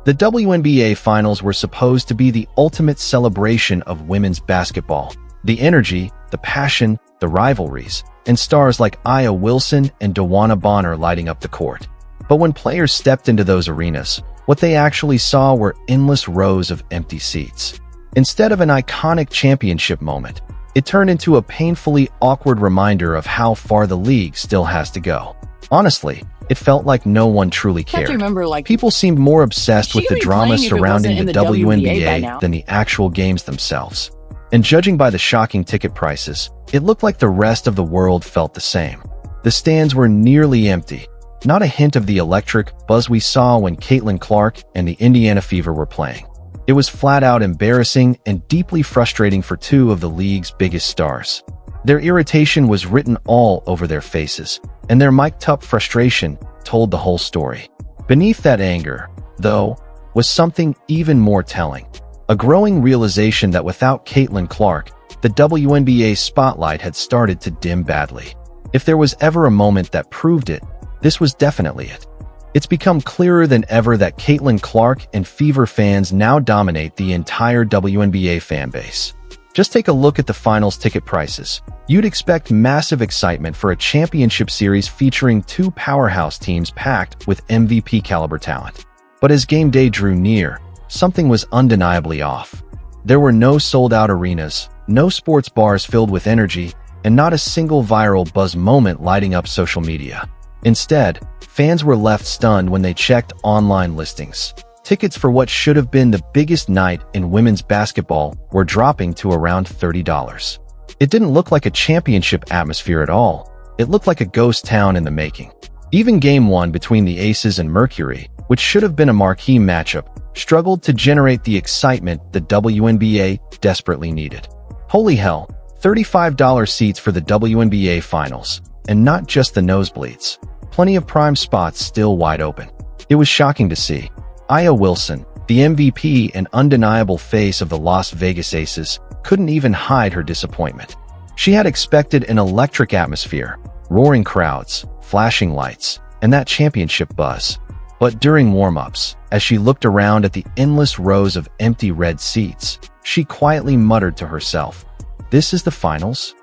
The WNBA Finals were supposed to be the ultimate celebration of women's basketball. The energy, the passion, the rivalries, and stars like Aya Wilson and Dawana Bonner lighting up the court. But when players stepped into those arenas, what they actually saw were endless rows of empty seats. Instead of an iconic championship moment, it turned into a painfully awkward reminder of how far the league still has to go. Honestly, it felt like no one truly cared. People seemed more obsessed with the drama surrounding the WNBA than the actual games themselves. And judging by the shocking ticket prices, it looked like the rest of the world felt the same. The stands were nearly empty, not a hint of the electric buzz we saw when Caitlin Clark and the Indiana Fever were playing. It was flat out embarrassing and deeply frustrating for two of the league's biggest stars. Their irritation was written all over their faces, and their mic'd-up frustration told the whole story. Beneath that anger, though, was something even more telling. A growing realization that without Caitlin Clark, the WNBA spotlight had started to dim badly. If there was ever a moment that proved it, this was definitely it. It's become clearer than ever that Caitlin Clark and Fever fans now dominate the entire WNBA fanbase. Just take a look at the finals ticket prices. You'd expect massive excitement for a championship series featuring two powerhouse teams packed with MVP-caliber talent. But as game day drew near, something was undeniably off. There were no sold-out arenas, no sports bars filled with energy, and not a single viral buzz moment lighting up social media. Instead, fans were left stunned when they checked online listings. Tickets for what should have been the biggest night in women's basketball were dropping to around $30. It didn't look like a championship atmosphere at all. It looked like a ghost town in the making. Even Game 1 between the Aces and Mercury, which should have been a marquee matchup, struggled to generate the excitement the WNBA desperately needed. Holy hell, $35 seats for the WNBA Finals, and not just the nosebleeds. Plenty of prime spots still wide open. It was shocking to see. Aya Wilson, the MVP and undeniable face of the Las Vegas Aces, couldn't even hide her disappointment. She had expected an electric atmosphere, roaring crowds, flashing lights, and that championship buzz. But during warm-ups, as she looked around at the endless rows of empty red seats, she quietly muttered to herself, "This is the finals?"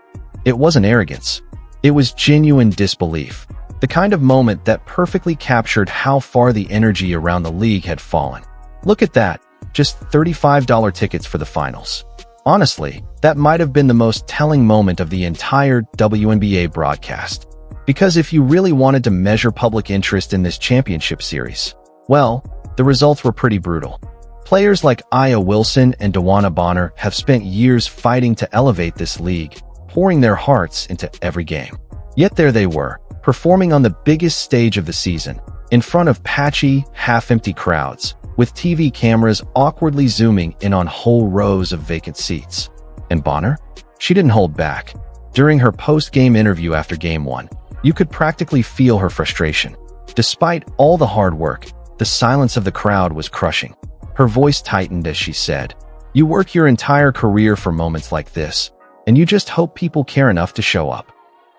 It wasn't arrogance. It was genuine disbelief. The kind of moment that perfectly captured how far the energy around the league had fallen. Look at that, just $35 tickets for the finals. Honestly, that might have been the most telling moment of the entire WNBA broadcast. Because if you really wanted to measure public interest in this championship series, well, the results were pretty brutal. Players like Aya Wilson and Dawana Bonner have spent years fighting to elevate this league, pouring their hearts into every game. Yet there they were, performing on the biggest stage of the season, in front of patchy, half-empty crowds, with TV cameras awkwardly zooming in on whole rows of vacant seats. And Bonner? She didn't hold back. During her post-game interview after Game 1, you could practically feel her frustration. Despite all the hard work, the silence of the crowd was crushing. Her voice tightened as she said, "You work your entire career for moments like this, and you just hope people care enough to show up."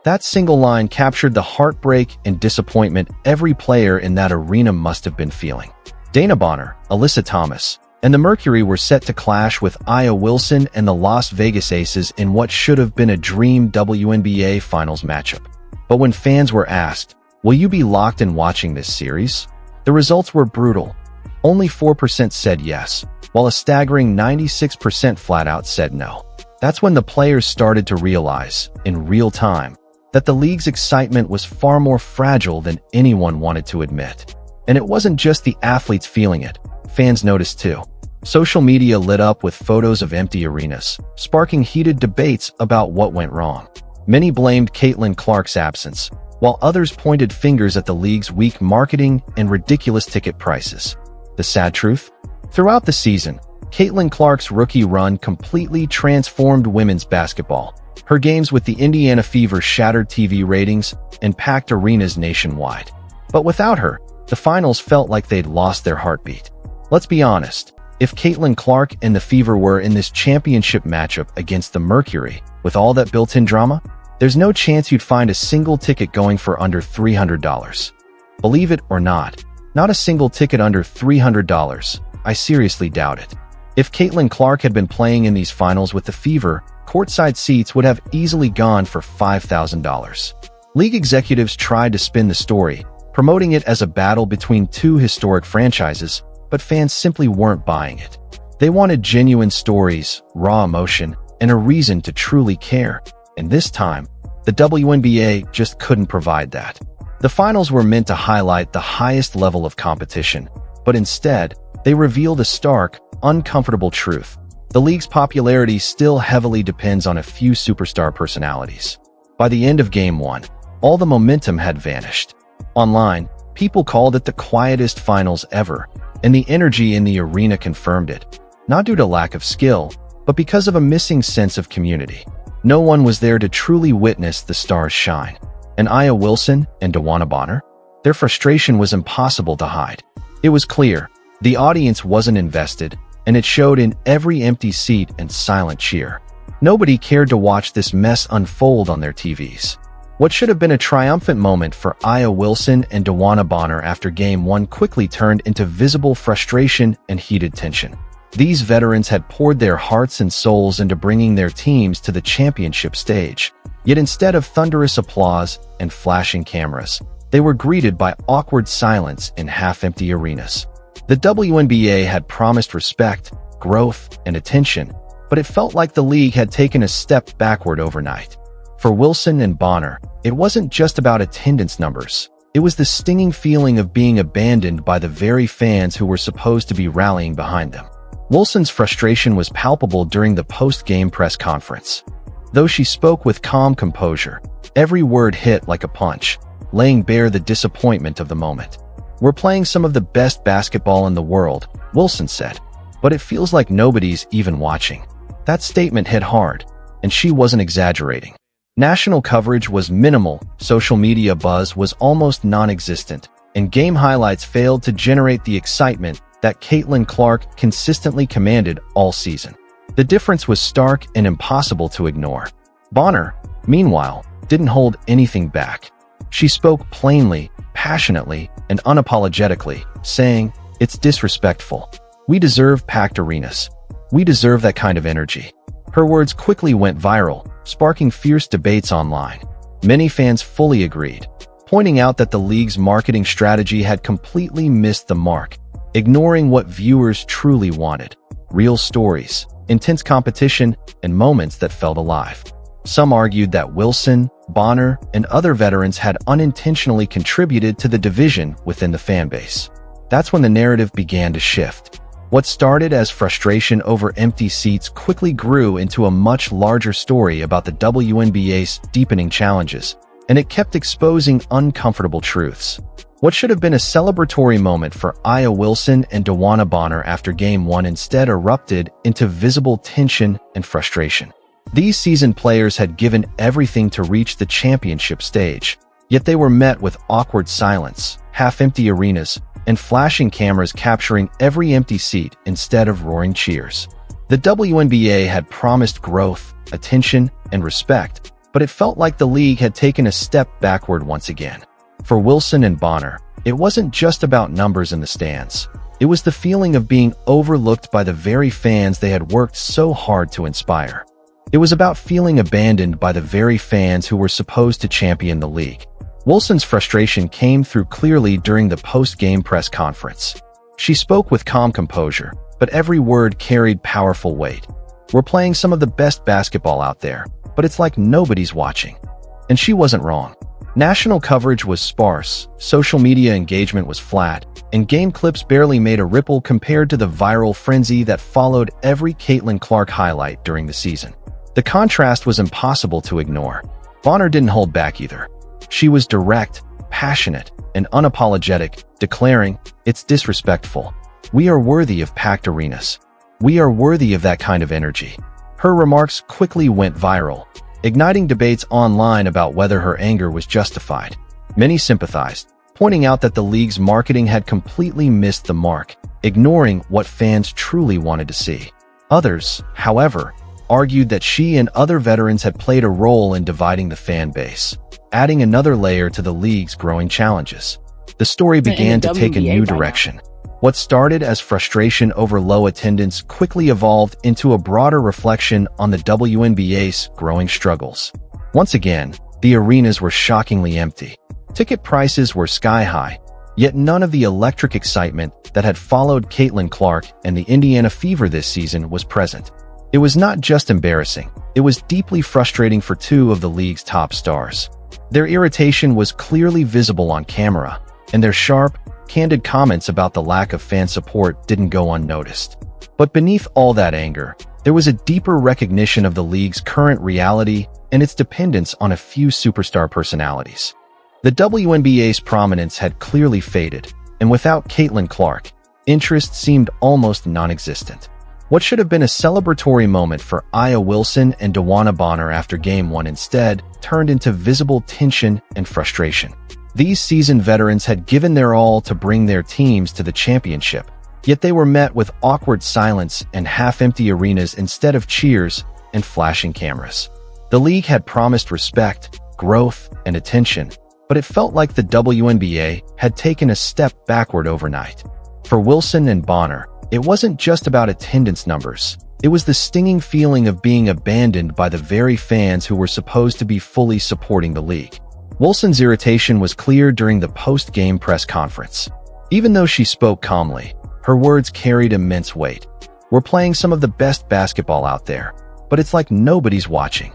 That single line captured the heartbreak and disappointment every player in that arena must have been feeling. Dana Bonner, Alyssa Thomas, and the Mercury were set to clash with Aya Wilson and the Las Vegas Aces in what should have been a dream WNBA Finals matchup. But when fans were asked, "Will you be locked in watching this series?" the results were brutal. Only 4% said yes, while a staggering 96% flat-out said no. That's when the players started to realize, in real time, that the league's excitement was far more fragile than anyone wanted to admit. And it wasn't just the athletes feeling it, fans noticed too. Social media lit up with photos of empty arenas, sparking heated debates about what went wrong. Many blamed Caitlin Clark's absence, while others pointed fingers at the league's weak marketing and ridiculous ticket prices. The sad truth? Throughout the season, Caitlin Clark's rookie run completely transformed women's basketball. Her games with the Indiana Fever shattered TV ratings and packed arenas nationwide. But without her, the finals felt like they'd lost their heartbeat. Let's be honest, if Caitlin Clark and the Fever were in this championship matchup against the Mercury, with all that built-in drama, there's no chance you'd find a single ticket going for under $300. Believe it or not Not a single ticket under $300. I seriously doubt it. If Caitlin Clark had been playing in these finals with the Fever, courtside seats would have easily gone for $5,000. League executives tried to spin the story, promoting it as a battle between two historic franchises, but fans simply weren't buying it. They wanted genuine stories, raw emotion, and a reason to truly care. And this time, the WNBA just couldn't provide that. The finals were meant to highlight the highest level of competition, but instead, they revealed a stark, uncomfortable truth. The league's popularity still heavily depends on a few superstar personalities. By the end of Game 1, all the momentum had vanished. Online, people called it the quietest finals ever, and the energy in the arena confirmed it. Not due to lack of skill, but because of a missing sense of community. No one was there to truly witness the stars shine. And Aya Wilson and DeWanna Bonner? Their frustration was impossible to hide. It was clear, the audience wasn't invested, and it showed in every empty seat and silent cheer. Nobody cared to watch this mess unfold on their TVs. What should have been a triumphant moment for Aya Wilson and DeWanna Bonner after Game 1 quickly turned into visible frustration and heated tension. These veterans had poured their hearts and souls into bringing their teams to the championship stage. Yet instead of thunderous applause and flashing cameras, they were greeted by awkward silence in half-empty arenas. The WNBA had promised respect, growth, and attention, but it felt like the league had taken a step backward overnight. For Wilson and Bonner, it wasn't just about attendance numbers. It was the stinging feeling of being abandoned by the very fans who were supposed to be rallying behind them. Wilson's frustration was palpable during the post-game press conference. Though she spoke with calm composure, every word hit like a punch, laying bare the disappointment of the moment. "We're playing some of the best basketball in the world," Wilson said, "but it feels like nobody's even watching." That statement hit hard, and she wasn't exaggerating. National coverage was minimal, social media buzz was almost non-existent, and game highlights failed to generate the excitement that Caitlin Clark consistently commanded all season. The difference was stark and impossible to ignore. Bonner, meanwhile, didn't hold anything back. She spoke plainly, passionately, and unapologetically, saying, "It's disrespectful. We deserve packed arenas. We deserve that kind of energy." Her words quickly went viral, sparking fierce debates online. Many fans fully agreed, pointing out that the league's marketing strategy had completely missed the mark, ignoring what viewers truly wanted: real stories, intense competition, and moments that felt alive. Some argued that Wilson, Bonner, and other veterans had unintentionally contributed to the division within the fanbase. That's when the narrative began to shift. What started as frustration over empty seats quickly grew into a much larger story about the WNBA's deepening challenges, and it kept exposing uncomfortable truths. What should have been a celebratory moment for Aya Wilson and DeWanna Bonner after Game 1 instead erupted into visible tension and frustration. These seasoned players had given everything to reach the championship stage, yet they were met with awkward silence, half-empty arenas, and flashing cameras capturing every empty seat instead of roaring cheers. The WNBA had promised growth, attention, and respect, but it felt like the league had taken a step backward once again. For Wilson and Bonner, it wasn't just about numbers in the stands. It was the feeling of being overlooked by the very fans they had worked so hard to inspire. It was about feeling abandoned by the very fans who were supposed to champion the league. Wilson's frustration came through clearly during the post-game press conference. She spoke with calm composure, but every word carried powerful weight. "We're playing some of the best basketball out there, but it's like nobody's watching." And she wasn't wrong. National coverage was sparse, social media engagement was flat, and game clips barely made a ripple compared to the viral frenzy that followed every Caitlin Clark highlight during the season. The contrast was impossible to ignore. Bonner didn't hold back either. She was direct, passionate, and unapologetic, declaring, "It's disrespectful. We are worthy of packed arenas. We are worthy of that kind of energy." Her remarks quickly went viral, igniting debates online about whether her anger was justified. Many sympathized, pointing out that the league's marketing had completely missed the mark, ignoring what fans truly wanted to see. Others, however, argued that she and other veterans had played a role in dividing the fan base, adding another layer to the league's growing challenges. the story in the began to take a WNBA new Finals. direction. What started as frustration over low attendance quickly evolved into a broader reflection on the WNBA's growing struggles. Once again, the arenas were shockingly empty. Ticket prices were sky-high, yet none of the electric excitement that had followed Caitlin Clark and the Indiana Fever this season was present. It was not just embarrassing, it was deeply frustrating for two of the league's top stars. Their irritation was clearly visible on camera, and their sharp, candid comments about the lack of fan support didn't go unnoticed. But beneath all that anger, there was a deeper recognition of the league's current reality and its dependence on a few superstar personalities. The WNBA's prominence had clearly faded, and without Caitlin Clark, interest seemed almost non-existent. What should have been a celebratory moment for Aya Wilson and Dawana Bonner after Game 1 instead turned into visible tension and frustration. These seasoned veterans had given their all to bring their teams to the championship, yet they were met with awkward silence and half-empty arenas instead of cheers and flashing cameras. The league had promised respect, growth, and attention, but it felt like the WNBA had taken a step backward overnight. For Wilson and Bonner, it wasn't just about attendance numbers. It was the stinging feeling of being abandoned by the very fans who were supposed to be fully supporting the league. Wilson's irritation was clear during the post-game press conference. Even though she spoke calmly, her words carried immense weight. "We're playing some of the best basketball out there, but it's like nobody's watching."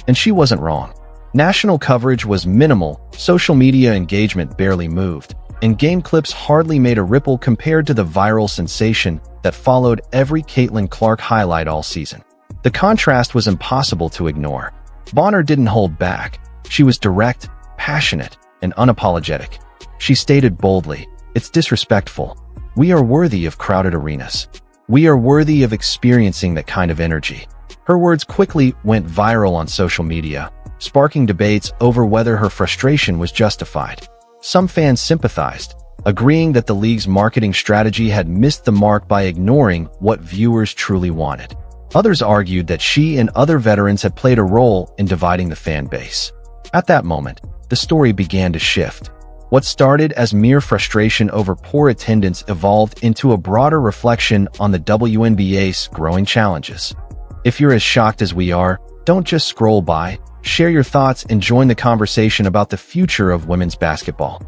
And she wasn't wrong. National coverage was minimal, social media engagement barely moved, and game clips hardly made a ripple compared to the viral sensation that followed every Caitlin Clark highlight all season. The contrast was impossible to ignore. Bonner didn't hold back. She was direct, passionate, and unapologetic. She stated boldly, "It's disrespectful. We are worthy of crowded arenas. We are worthy of experiencing that kind of energy." Her words quickly went viral on social media, sparking debates over whether her frustration was justified. Some fans sympathized, agreeing that the league's marketing strategy had missed the mark by ignoring what viewers truly wanted. Others argued that she and other veterans had played a role in dividing the fan base. At that moment, the story began to shift. What started as mere frustration over poor attendance evolved into a broader reflection on the WNBA's growing challenges. If you're as shocked as we are, don't just scroll by, share your thoughts and join the conversation about the future of women's basketball.